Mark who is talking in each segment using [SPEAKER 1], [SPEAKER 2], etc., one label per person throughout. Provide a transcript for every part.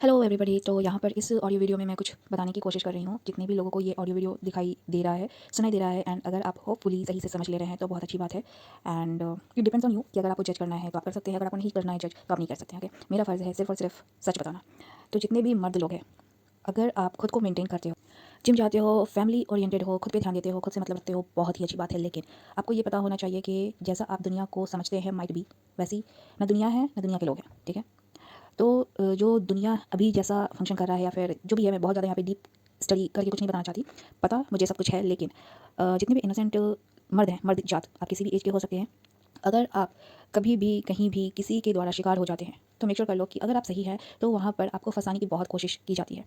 [SPEAKER 1] Hello everybody. तो यहाँ पर इस ऑडियो वीडियो में मैं कुछ बताने की कोशिश कर रही हूँ। जितने भी लोगों को ये ऑडियो वीडियो दिखाई दे रहा है, सुनाई दे रहा है, एंड अगर आप होपफुली सही से समझ ले रहे हैं तो बहुत अच्छी बात है। And it depends on you कि अगर आपको जज करना है तो आप कर सकते हैं, अगर आपको नहीं करना है जज तो आप नहीं कर सकते हैं। ओके, मेरा फ़र्ज़ है सिर्फ और सिर्फ सच बताना। तो जितने भी मर्द लोग हैं, अगर आप खुद को मेंटेन करते हो, जिम जाते हो, फैमिली ओरिएंटेड हो, खुद पे ध्यान देते हो, खुद से मतलब रखते हो, बहुत ही अच्छी बात है। लेकिन आपको ये पता होना चाहिए कि जैसा आप दुनिया को समझते हैं माइट बी वैसी ना दुनिया है, ना दुनिया के लोग हैं। ठीक है? तो जो दुनिया अभी जैसा फंक्शन कर रहा है या फिर जो भी है, मैं बहुत ज़्यादा यहाँ पे डीप स्टडी करके कुछ नहीं बताना चाहती। पता मुझे सब कुछ है, लेकिन जितने भी इनोसेंट मर्द हैं, मर्द जात, आप किसी भी एज के हो सकते हैं। अगर आप कभी भी कहीं भी किसी के द्वारा शिकार हो जाते हैं तो मेक श्योर कर लो कि अगर आप सही हैं तो वहाँ पर आपको फंसाने की बहुत कोशिश की जाती है,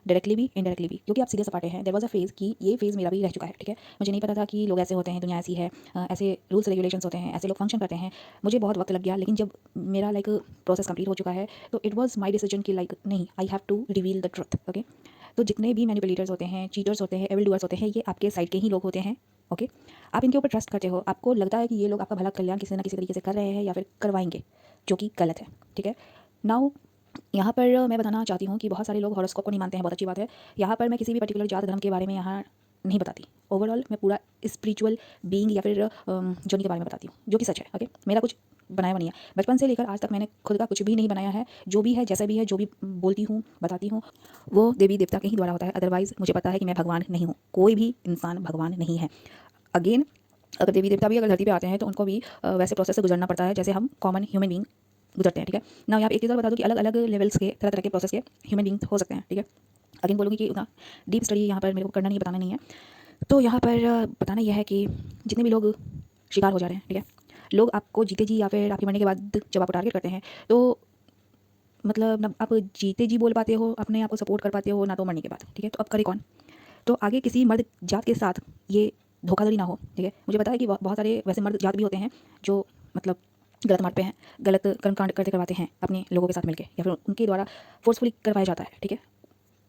[SPEAKER 1] डायरेक्टली भी इनडायरेक्टली भी, क्योंकि आप सीधे सपाटे हैं। देयर वाज अ फेज़ कि ये फेज़ मेरा भी रह चुका है। ठीक है? मुझे नहीं पता था कि लोग ऐसे होते हैं, दुनिया ऐसी है, ऐसे रूल्स रेगुलेशंस होते हैं, ऐसे लोग फंक्शन करते हैं। मुझे बहुत वक्त लग गया, लेकिन जब मेरा प्रोसेस कंप्लीट हो चुका है तो इट वाज माय डिसीजन कि नहीं, I have to reveal the truth. Okay? तो जितने भी मैनिपुलेटर्स होते हैं, चीटर्स होते हैं, एविल डूअर्स होते हैं, ये आपके साइड के ही लोग होते हैं। ओके? आप इनके ऊपर ट्रस्ट करते हो, आपको लगता है कि ये लोग आपका भला कल्याण किसी ना किसी तरीके से कर रहे हैं या फिर करवाएंगे, जो कि गलत है। ठीक है? नाउ यहाँ पर मैं बताना चाहती हूँ कि बहुत सारे लोग हॉरोस्कोप को नहीं मानते हैं, बहुत अच्छी बात है। यहाँ पर मैं किसी भी पर्टिकुलर जात धर्म के बारे में यहाँ नहीं बताती। ओवरऑल मैं पूरा स्पिरिचुअल बीइंग या फिर जर्नी के बारे में बताती हूँ, जो कि सच है। ओके? मेरा कुछ बनाया हुआ नहीं है। बचपन से लेकर आज तक मैंने खुद का कुछ भी नहीं बनाया है। जो भी है, जैसा भी है, जो भी बोलती हूँ, बताती हूँ, वो देवी देवता के ही द्वारा होता है। अदरवाइज़ मुझे पता है कि मैं भगवान नहीं हूँ। कोई भी इंसान भगवान नहीं है। अगेन, अगर देवी देवता भी अगर धरती पे आते हैं तो उनको भी वैसे प्रोसेस से गुजरना पड़ता है जैसे हम कॉमन ह्यूमन बीइंग गुजरते हैं। ठीक है? ना यहाँ पे एक चीज़ और बता दूँ कि अलग अलग लेवल्स के तरह तरह के प्रोसेस के ह्यूमन बीइंग हो सकते हैं। ठीक है? अगेन बोलूँगी कि उतना डीप स्टडी यहाँ पर मेरे को करना नहीं है, बताना नहीं है। तो यहाँ पर बताना यह है कि जितने भी लोग शिकार हो जा रहे हैं, ठीक है, लोग आपको जीते जी या फिर आपके मरने के बाद जब आपको टारगेट करते हैं तो मतलब ना आप जीते जी बोल पाते हो, अपने आप को सपोर्ट कर पाते हो, ना तो मरने के बाद। ठीक है? तो अब करे कौन? तो आगे किसी मर्द जात के साथ ये धोखाधड़ी ना हो। ठीक है? मुझे पता है कि बहुत सारे वैसे मर्द जात भी होते हैं जो मतलब गलत मार्ग पे हैं, गलत कर्मकांड करते करवाते हैं अपने लोगों के साथ मिलके, या फिर उनके द्वारा फोर्सफुली करवाया जाता है। ठीक है?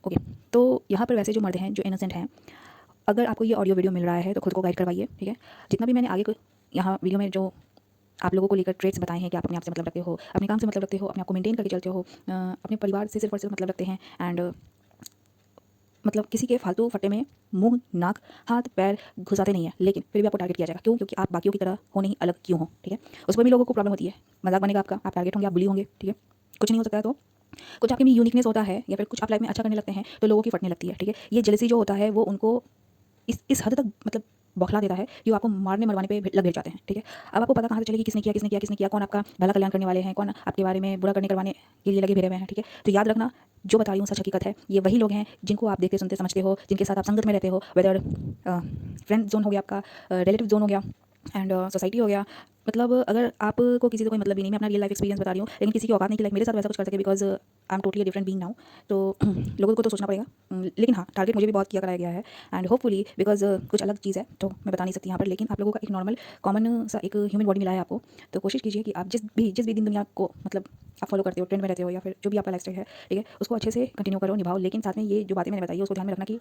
[SPEAKER 1] ओके। तो यहाँ पर वैसे जो मर्द हैं जो इनोसेंट हैं, अगर आपको ये ऑडियो वीडियो मिल रहा है तो खुद को गाइड करवाइए। ठीक है? जितना भी मैंने आगे यहाँ वीडियो में जो आप लोगों को लेकर ट्रेड्स बताए हैं कि आप अपने आप से मतलब रखते हो, अपने काम से मतलब रखते हो, अपने आप को मेंटेन करके चलते हो, अपने परिवार से सिर्फ और सिर्फ मतलब रखते हैं, एंड मतलब किसी के फालतू फट्टे में मुंह, नाक, हाथ, पैर घुसाते नहीं है, लेकिन फिर भी आपको टारगेट किया जाएगा। क्यों? क्योंकि आप बाकियों की तरह हो नहीं, अलग क्यों हो। ठीक है? उसमें भी लोगों को प्रॉब्लम होती है, मजाक बनेगा आपका, आप टारगेट होंगे, आप बुली होंगे। ठीक है? कुछ नहीं हो सकता है तो कुछ आपके में यूनिकनेस होता है या फिर कुछ आप लाइफ में अच्छा करने लगते हैं तो लोगों की फटने लगती है। ठीक है? ये जेलसी जो होता है वो उनको इस हद तक मतलब बौखला देता है कि वो आपको मारने मरवाने पे लग जाते हैं। ठीक है? अब आपको पता कहाँ से चलेगी किसने किया, किसने किया, किसने किया, कौन आपका भला कल्याण करने वाले हैं, कौन आपके बारे में बुरा करने करवाने के लिए लगे फिरे हुए हैं। ठीक है? तो याद रखना, जो बता रही हूँ सच हकीकत है। ये वही लोग हैं जिनको आप देखते सुनते समझते हो, जिनके साथ आप संगत में रहते हो, वेदर फ्रेंड जोन हो गया आपका, रिलेटिव जोन हो गया, एंड सोसाइटी हो गया। मतलब अगर आपको किसी से कोई मतलब ही नहीं, मैं अपना रियल लाइफ एक्सपीरियंस बता रही हूँ, लेकिन किसी की औकात नहीं कि लाइक मेरे साथ वैसा कुछ कर सके, because I am totally different being now. तो लोगों को तो सोचना पड़ेगा। लेकिन हाँ, टारगेट मुझे भी बहुत किया कराया गया है, एंड होपफुली बिकॉज कुछ अलग चीज़ है तो मैं बता नहीं सकती यहाँ पर, लेकिन आप लोगों का एक नॉर्मल कॉमन सा एक ह्यूमन बॉडी मिला है आपको। तो कोशिश कीजिए कि आप जिस भी दिन दुनिया को मतलब आप फॉलो करते हो, ट्रेंड में रहते हो, या फिर जो भी आपका लाइफस्टाइल है, ठीक है, उसको अच्छे से कंटिन्यू करो, निभाओ। लेकिन साथ में ये जो बातें मैंने बताई है उसको ध्यान में रखना कि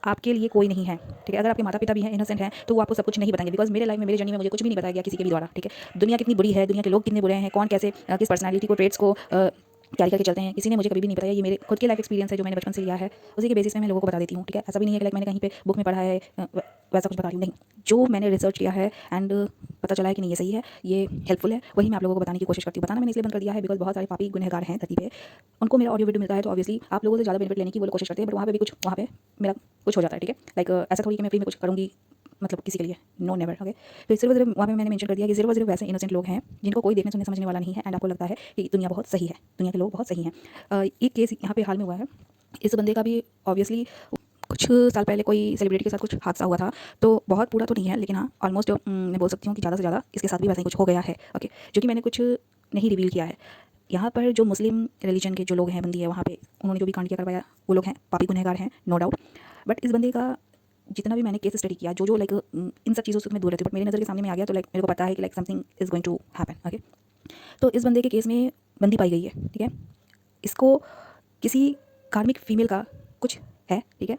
[SPEAKER 1] आपके लिए कोई नहीं है। ठीक है? अगर आपके माता पिता भी हैं, इनोसेंट हैं, तो वो आपको सब कुछ नहीं बताएंगे, बिकॉज मेरे लाइफ में, मेरे जर्नी में मुझे कुछ भी नहीं बताया गया किसी के भी द्वारा। ठीक है? दुनिया कितनी बुरी है, दुनिया के लोग कितने बुरे हैं, कौन कैसे किस पर्सनैलिटी को, ट्रेड्स को कैरी करके चलते हैं, किसी ने मुझे कभी भी नहीं बताया। ये मेरे खुद के लाइफ एक्सपीरियंस है जो मैंने बचपन से लिया है, उसी के बेसिस पे मैं लोगों को बता देती हूँ। ठीक है? ऐसा भी नहीं है कि लाइक मैंने कहीं पे बुक में पढ़ा है वैसा कुछ बता रही हूँ, नहीं। जो मैंने रिसर्च किया है एंड पता चला है कि नहीं ये सही है, ये हेल्पफुल है, वही मैं आप लोगों को बताने की कोशिश करती हूँ। बताना मैंने इसलिए बंद कर दिया है बिकॉज बहुत सारे पापी गुनहगार हैं धरती पे, उनको मेरा ऑडियो वीडियो मिलता है तो ऑब्वियसली आप लोगों से ज़्यादा बेनिफिट लेने की वो कोशिश करते हैं, बट वहाँ पे भी कुछ, वहाँ पे मेरा कुछ हो जाता है। ठीक है? लाइक ऐसा थोड़ी कि मैं फ्री में कुछ करूँगी मतलब किसी के लिए, नो नेवर। ओके? तो सिर्फ सिर्फ वहाँ पे मैंने मेंशन कर दिया कि सिर्फ और सिर्फ वैसे इनोसेंट लोग हैं जिनको कोई देखने सुनने समझने वाला नहीं है, एंड आपको लगता है कि दुनिया बहुत सही है, दुनिया के लोग बहुत सही हैं। एक केस यहाँ पे हाल में हुआ है, इस बंदे का भी ऑब्वियसली कुछ साल पहले कोई सेलिब्रिटी के साथ कुछ हादसा हुआ था, तो बहुत पूरा तो नहीं है, लेकिन हाँ ऑलमोस्ट मैं बोल सकती हूँ कि ज़्यादा से ज़्यादा इसके साथ भी वैसा ही कुछ हो गया है। ओके? जो कि मैंने कुछ नहीं रिवील किया है। यहाँ पर जो मुस्लिम रिलीजन के जो लोग हैं, बंदी है वहाँ पे, उन्होंने जो भी कांड किया करवाया, वो लोग हैं पापी गुनहगार हैं, नो डाउट। बट इस बंदे का जितना भी मैंने केस स्टडी किया, जो लाइक इन सब चीज़ों से मैं दूर रहती हूँ, बट मेरी नज़र के सामने में आ गया तो लाइक मेरे को पता है कि like something is going to happen. Okay? तो इस बंदे के केस में बंदी पाई गई है। ठीक है? इसको किसी कार्मिक फीमेल का कुछ है। ठीक है?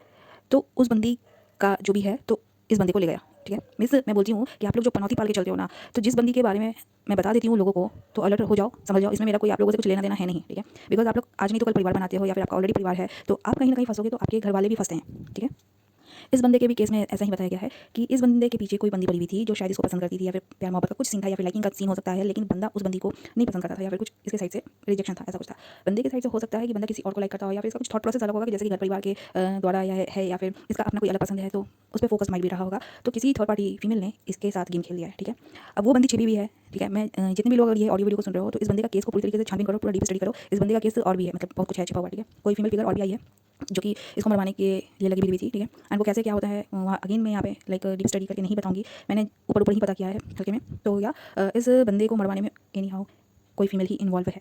[SPEAKER 1] तो उस बंदी का जो भी है तो इस बंदे को ले गया। ठीक है। मिस मैं बोलती हूँ कि आप लोग जो पनौती पाल के चलते हो ना, तो जिस बंदी के बारे में मैं बता देती हूँ लोगों को, तो अलर्ट हो जाओ, समझ जाओ, इसमें मेरा कोई आप लोगों से कुछ लेना देना है नहीं, ठीक है। बिकॉज़ आप लोग आज नहीं तो कल परिवार बनाते हो, या फिर आपका ऑलरेडी परिवार है, तो आप कहीं न कहीं फँसोगे तो आपके घर वाले भी फँसते हैं, ठीक है। इस बंदे के भी केस में ऐसा ही बताया गया है कि इस बंदे के पीछे कोई बंदी पड़ी हुई थी जो शायद इसको पसंद करती थी, या फिर प्यार मोहब्बत का कुछ सीन था, या फिर लाइकिंग का सीन हो सकता है, लेकिन बंदा उस बंदी को नहीं पसंद करता था, या फिर कुछ इसके साइड से रिजेक्शन था, ऐसा कुछ था। बंदे के साइड से हो सकता है कि बंदा किसी और को लाइक करता हो, या फिर इसका कुछ थॉट प्रोसेस अलग होगा कि जैसे कि घर परिवार के द्वारा या फिर इसका अपना कोई अलग पसंद है, तो उस पर फोकस माइट भी रहा होगा। तो किसी थर्ड पार्टी फीमेल ने इसके साथ गेम खेल दिया है, ठीक है। अब वो बंदी छिपी हुई है, ठीक है। मैं जितने भी लोग अगर ये ऑडियो वीडियो को सुन रहे हो, तो इस बंदे का केस को पूरी तरीके से छानबीन करो, पूरा डीप स्टडी करो। इस बंदे का केस और भी है, मतलब बहुत कुछ है छिपा हुआ, ठीक है। कोई फीमेल फिगर और भी आई है जो कि इसको मरवाने के लिए लगी हुई थी, ठीक है। एंड वो कैसे क्या होता है वहाँ अगेन मैं यहाँ पे लाइक डीप स्टडी करके नहीं बताऊंगी, मैंने ऊपर ऊपर ही पता किया है हल्के में। तो या इस बंदे को मरवाने में एनी हाउ कोई फीमेल ही इन्वॉल्व है।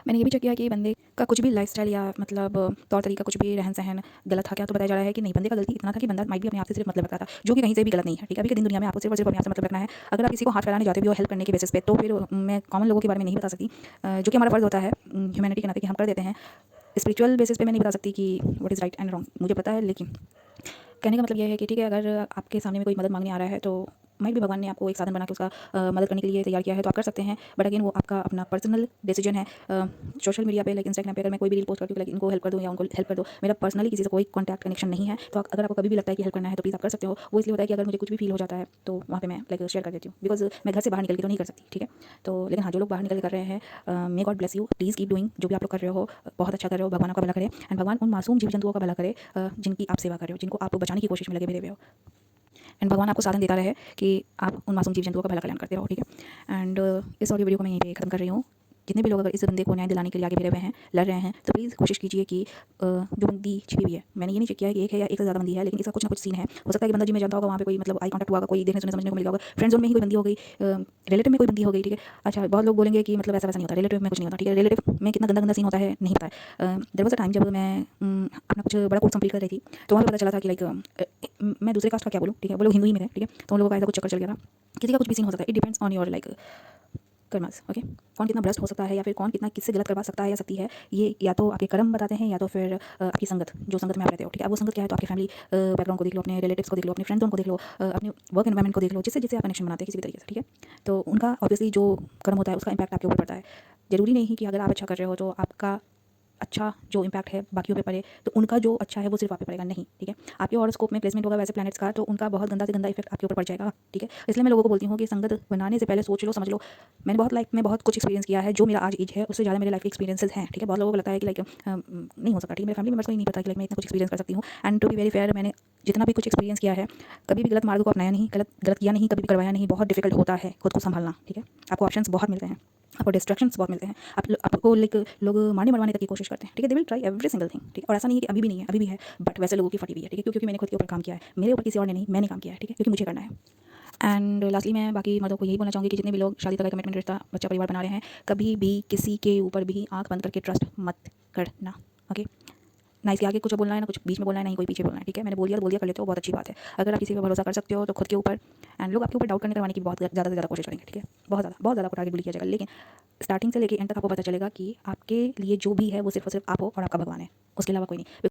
[SPEAKER 1] मैंने ये भी चेक किया कि बंदे का कुछ भी लाइफस्टाइल या मतलब तौर तरीका, कुछ भी रहन सहन गलत था क्या, तो बताया जा रहा है कि नहीं, बंदे का गलती इतना था कि बंदा माइट भी अपने आप से सिर्फ मतलब रखता था, जो कि कहीं से भी गलत नहीं है, ठीक है। अभी के दिन दुनिया में आपको सिर्फ और सिर्फ अपने आप से मतलब रखना है। अगर आप किसी को हाथ फैलाने जाते भी हो हेल्प करने के बेसिस पे, तो फिर मैं कॉमन लोगों के बारे में नहीं बता सकती, जो कि हमारा फर्ज होता है ह्यूमैनिटी के नाते कि हम कर देते हैं। स्पिरिचुअल बेसिस पे मैं नहीं बता सकती कि what is right and wrong, मुझे पता है। लेकिन कहने का मतलब ये है कि ठीक है, अगर आपके सामने में कोई मदद मांगने आ रहा है, तो माइट भी भगवान ने आपको एक साधन बना के उसका मदद करने के लिए तैयार किया है, तो आप कर सकते हैं। बट अगेन वो आपका अपना पर्सनल डिसीजन है। सोशल मीडिया पे लाइक इंस्टाग्राम पे अगर मैं कोई भी रील पोस्ट करती हूँ लाइक इनको हेल्प कर दूँ या उनको हेल्प कर दो, मेरा पर्सनली किसी से कोई कॉन्टैक्ट कनेक्शन नहीं है। तो अगर आपको कभी भी लगता है कि हेल्प करना है तो प्लीज़ आप कर सकते हो। वो इसलिए होता है कि अगर मुझे कुछ भी फील हो जाता है तो वहाँ पे मैं लाइक शेयर कर देती हूँ, बिकॉज मैं घर से बाहर निकल के तो नहीं कर सकती, ठीक है। तो लेकिन हाँ, जो लोग बाहर निकल के कर रहे हैं, may God bless you, please keep doing, जो भी आप लोग कर रहे हो बहुत अच्छा कर रहे हो, भगवान का भला करे। एंड भगवान उन मासूम जीव जंतुओं का भला करे जिनकी आप सेवा कर रहे हो, जिनको आप बचाने की कोशिश में लगे मेरे हुए हो। एंड भगवान आपको साधन देता रहे कि आप उन मासूम जीव जंतुओं का भला कल्याण करते रहो, ठीक है। एंड इस ऑडियो वीडियो को मैं यहीं पे खत्म कर रही हूँ। जितने भी लोग अगर इस बंदे को न्याय दिलाने के लिए आगे भिड़े हुए हैं, लड़ रहे हैं, तो प्लीज़ कोशिश कीजिए कि जो बंदी छिपी हुई है, मैंने ये नहीं चेक किया है कि एक है या एक से ज़्यादा बंदी है, लेकिन इसका कुछ ना कुछ सीन है। हो सकता है कि बंदा जी में जानता होगा, वहाँ पे कोई मतलब आई कॉन्टैक्ट हुआ होगा, कोई देखने सुनने समझने को मिल गया होगा, फ्रेंड जोन में ही कोई बंदी हो गई, रिलेटिव में कोई बंदी हो गई, ठीक है। अच्छा, बहुत लोग बोलेंगे कि मतलब ऐसा वैसा नहीं होता, रिलेटिव में कुछ नहीं होता, ठीक है। रिलेटिव में कितना गंदा गंदा सीन होता है नहीं पता है। देयर वाज अ टाइम जब मैं अपना कुछ बड़ा कोर्स कंप्लीट कर रही थी, तो वहाँ पे पता चला था कि लाइक मैं दूसरे कास्ट का क्या बोलूँ, ठीक है, वो लोग हिंदू ही में थे, ठीक है। तो उन लोगों का ऐसा कुछ चक्कर चल गया था। किसी का कुछ भी सीन हो सकता है, it depends on your like karmas, okay. कौन कितना भ्रष्ट हो सकता है, या फिर कौन कितना किससे गलत करवा सकता है या सकती है, ये या तो आपके कर्म बताते हैं, या तो फिर आपकी संगत, जो संगत में आप रहते हो, ठीक है। अब वो संगत क्या है, तो आपकी फैमिली बैकग्राउंड को देख लो, अपने रिलेटिव्स को देख लो, अपने फ्रेंड जोन को देख लो, अपने वर्क एनवायरमेंट को देख लो, जिससे जिससे आप कनेक्शन बनाते हैं किसी भी तरीके से, ठीक है। तो उनका ऑब्वियसली जो कर्म होता है उसका इम्पैक्ट आपके ऊपर पड़ता है। जरूरी नहीं कि अगर आप अच्छा कर रहे हो तो आपका अच्छा जो इम्पैक्ट है बाकियों पे पड़े, तो उनका जो अच्छा है वो सिर्फ आप पे पड़ेगा, नहीं, ठीक है। आपके हॉरोस्कोप में प्लेसमेंट होगा वैसे प्लैनेट्स का, तो उनका बहुत गंदा से गंदा इफेक्ट आपके ऊपर पड़ जाएगा, ठीक है। इसलिए मैं लोगों को बोलती हूँ कि संगत बनाने से पहले सोच लो, समझ लो। मैंने बहुत लाइफ में बहुत कुछ एक्सपीरियंस किया है, जो मेरा आज एज है उससे ज़्यादा मेरे लाइफ के एक्सपीरियंसेस हैं, ठीक है। बहुत लोगों को लगता है कि लाइक नहीं हो सकता, ठीक है। मेरे फैमिली मेंबर्स को ही नहीं पता कि लाइक मैं इतना कुछ एक्सपीरियंस कर सकती हूँ। And to be very fair, मैंने जितना भी कुछ एक्सपीरियंस किया है, कभी भी गलत मार्ग को अपनाया नहीं, गलत गलत किया नहीं, कभी भी करवाया नहीं। बहुत डिफिकल्ट होता है खुद को संभालना, ठीक है। आपको ऑप्शंस बहुत मिलते हैं, आपको डिस्ट्रैक्शंस बहुत मिलते हैं, आपको लाइक लोग मारने मरवाने तक की कोशिश करते हैं, ठीक है। They will try every single thing, ठीक है। और ऐसा नहीं है कि अभी भी नहीं है, अभी भी है, बट वैसे लोगों की फटी हुई है, ठीक है। क्योंकि मैंने खुद के ऊपर काम किया है, मेरे ऊपर किसी और ने नहीं, मैंने काम किया है, ठीक है, क्योंकि मुझे करना है। एंड लास्टली मैं बाकी मर्दों को यही बोलना चाहूँगी कि जितने भी लोग शादी तक कमिटमेंट रिश्ता बच्चा परिवार बना रहे हैं, कभी भी किसी के ऊपर भी आंख बंद करके ट्रस्ट मत करना, ओके। ना इसके आगे कुछ बोलना है, ना कुछ बीच में बोलना है, ना ही कोई पीछे बोलना है, ठीक है। मैंने बोल दिया तो बोल दिया, कर लेते हो बहुत अच्छी बात है। अगर आप किसी पर भरोसा कर सकते हो तो खुद के ऊपर, एंड लोग आपके ऊपर डाउट करने करवाने की बहुत ज़्यादा से ज़्यादा कोशिश करेंगे, ठीक है। बहुत ज़्यादा टारगेट बुली किया जाएगा, लेकिन स्टार्टिंग से लेकर एंड तक आपको पता चलेगा कि आपके लिए जो भी है वो सिर्फ और सिर्फ आप हो और आपका भगवान है, उसके अलावा कोई नहीं।